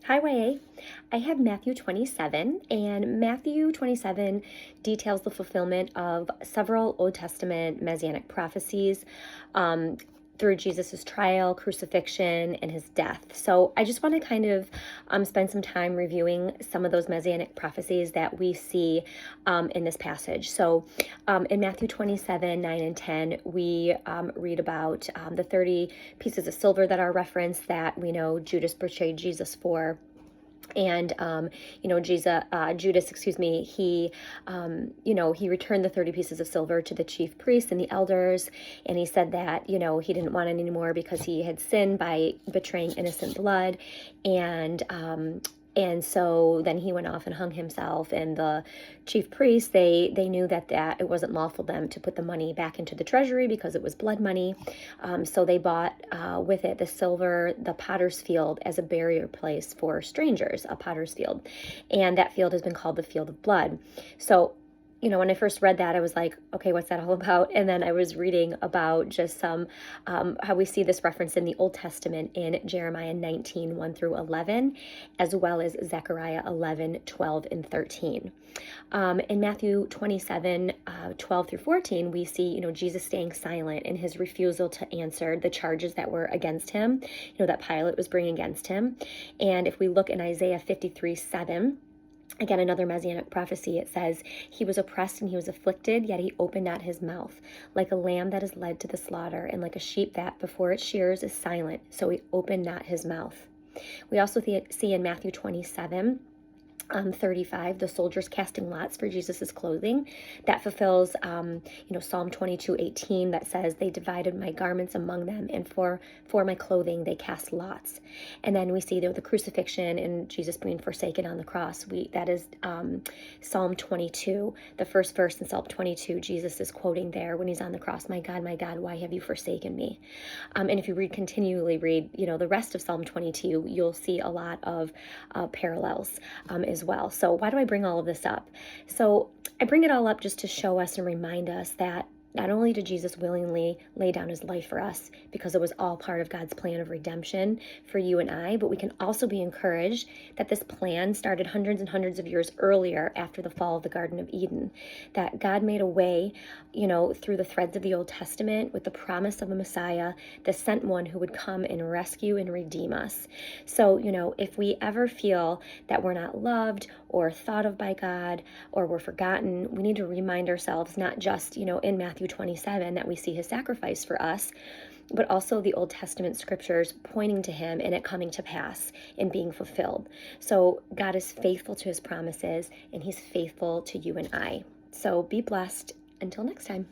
Hi, YA. I have Matthew 27, and Matthew 27 details the fulfillment of several Old Testament messianic prophecies through Jesus' trial, crucifixion, and his death. So I just want to kind of spend some time reviewing some of those messianic prophecies that we see in this passage. So in Matthew 27, 9 and 10, we read about the 30 pieces of silver that are referenced that we know Judas betrayed Jesus for. And Judas, he returned the 30 pieces of silver to the chief priests and the elders, and he said that he didn't want it anymore because he had sinned by betraying innocent blood. And so then he went off and hung himself, and the chief priests, they knew that it wasn't lawful them to put the money back into the treasury because it was blood money. So they bought with it the silver, the potter's field, as a burial place for strangers, a potter's field. And that field has been called the field of blood. So when I first read that, I was like, okay, what's that all about? And then I was reading about just some, how we see this reference in the Old Testament in Jeremiah 19, 1 through 11, as well as Zechariah 11, 12, and 13. In Matthew 27, 12 through 14, we see, Jesus staying silent in his refusal to answer the charges that were against him, that Pilate was bringing against him. And if we look in Isaiah 53, 7, again, another messianic prophecy, it says, he was oppressed and he was afflicted, yet he opened not his mouth. Like a lamb that is led to the slaughter, and like a sheep that before its shearers is silent, so he opened not his mouth. We also see in Matthew 27, 35, the soldiers casting lots for Jesus's clothing. That fulfills, Psalm 22:18, that says, they divided my garments among them, and for my clothing they cast lots. And then we see the crucifixion and Jesus being forsaken on the cross. That is Psalm 22, the first verse in Psalm 22. Jesus is quoting there when he's on the cross, my God, why have you forsaken me? And if you continually read, the rest of Psalm 22, you'll see a lot of parallels as well. So why do I bring all of this up? So I bring it all up just to show us and remind us that not only did Jesus willingly lay down his life for us because it was all part of God's plan of redemption for you and I, but we can also be encouraged that this plan started hundreds and hundreds of years earlier after the fall of the Garden of Eden, that God made a way, through the threads of the Old Testament with the promise of a Messiah, the sent one who would come and rescue and redeem us. So, if we ever feel that we're not loved or thought of by God or we're forgotten, we need to remind ourselves, not just, in Matthew 27 that we see his sacrifice for us, but also the Old Testament scriptures pointing to him and it coming to pass and being fulfilled. So God is faithful to his promises, and he's faithful to you and I. So be blessed. Until next time.